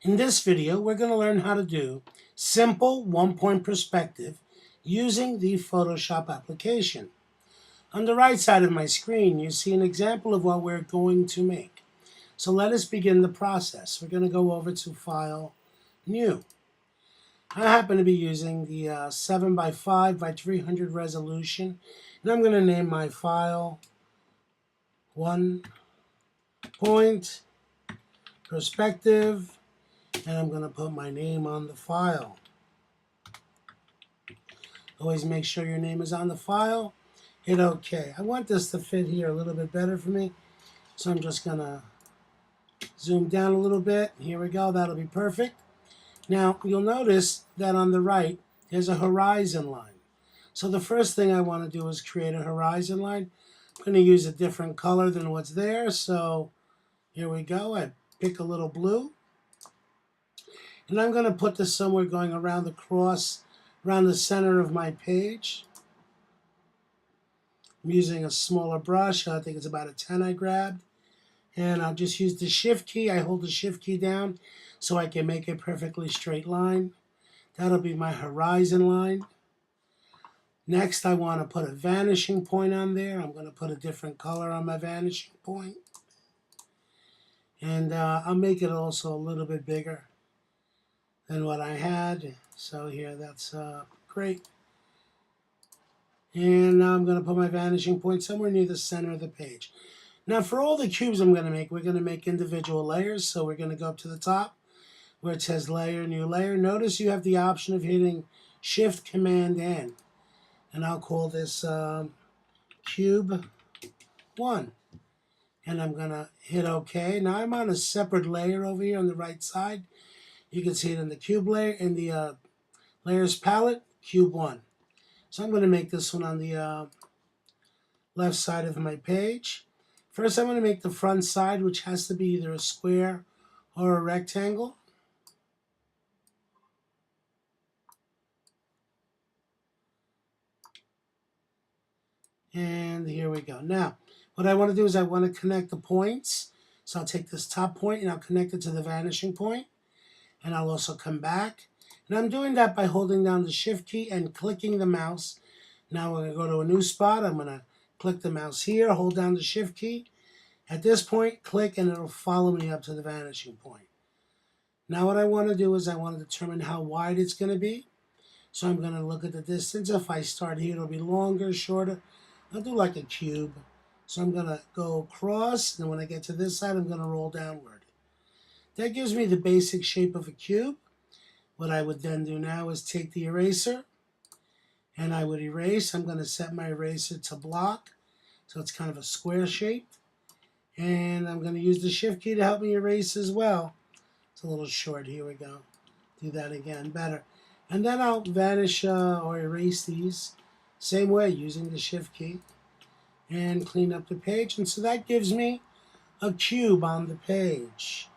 In this video, we're going to learn how to do simple one-point perspective using the Photoshop application. On the right side of my screen, you see an example of what we're going to make. So let us begin the process. We're going to go over to File, New. I happen to be using the 7 by 5 by 300 resolution, and I'm going to name my file 1 point perspective, and I'm going to put my name on the file. Always make sure your name is on the file. Hit OK. I want this to fit here a little bit better for me, so I'm just going to zoom down a little bit. Here we go. That'll be perfect. Now, you'll notice that on the right, there's a horizon line. So the first thing I want to do is create a horizon line. I'm going to use a different color than what's there. So here we go. I pick a little blue. And I'm going to put this somewhere going around the cross, around the center of my page. I'm using a smaller brush. I think it's about a 10 I grabbed. And I'll just use the Shift key. I hold the Shift key down so I can make a perfectly straight line. That'll be my horizon line. Next, I want to put a vanishing point on there. I'm going to put a different color on my vanishing point. And I'll make it also a little bit bigger than what I had. So here, that's great. And now I'm going to put my vanishing point somewhere near the center of the page. Now for all the cubes I'm going to make, we're going to make individual layers. So we're going to go up to the top where it says Layer, New Layer. Notice you have the option of hitting Shift Command N. And I'll call this Cube 1. And I'm going to hit OK. Now I'm on a separate layer over here on the right side. You can see it in the Cube layer, in the Layers palette, Cube 1. So I'm going to make this one on the left side of my page. First, I'm going to make the front side, which has to be either a square or a rectangle. And here we go. Now, what I want to do is I want to connect the points. So I'll take this top point and I'll connect it to the vanishing point. And I'll also come back. And I'm doing that by holding down the Shift key and clicking the mouse. Now we're going to go to a new spot. I'm going to click the mouse here, hold down the Shift key. At this point, click, and it'll follow me up to the vanishing point. Now what I want to do is I want to determine how wide it's going to be. So I'm going to look at the distance. If I start here, it'll be longer, shorter. I'll do like a cube. So I'm going to go across, and when I get to this side, I'm going to roll downward. That gives me the basic shape of a cube. What I would then do now is take the eraser, and I would erase. I'm going to set my eraser to block, so it's kind of a square shape. And I'm going to use the Shift key to help me erase as well. It's a little short. Here we go. Do that again. Better. And then I'll vanish or erase these same way using the Shift key and clean up the page. And so that gives me a cube on the page.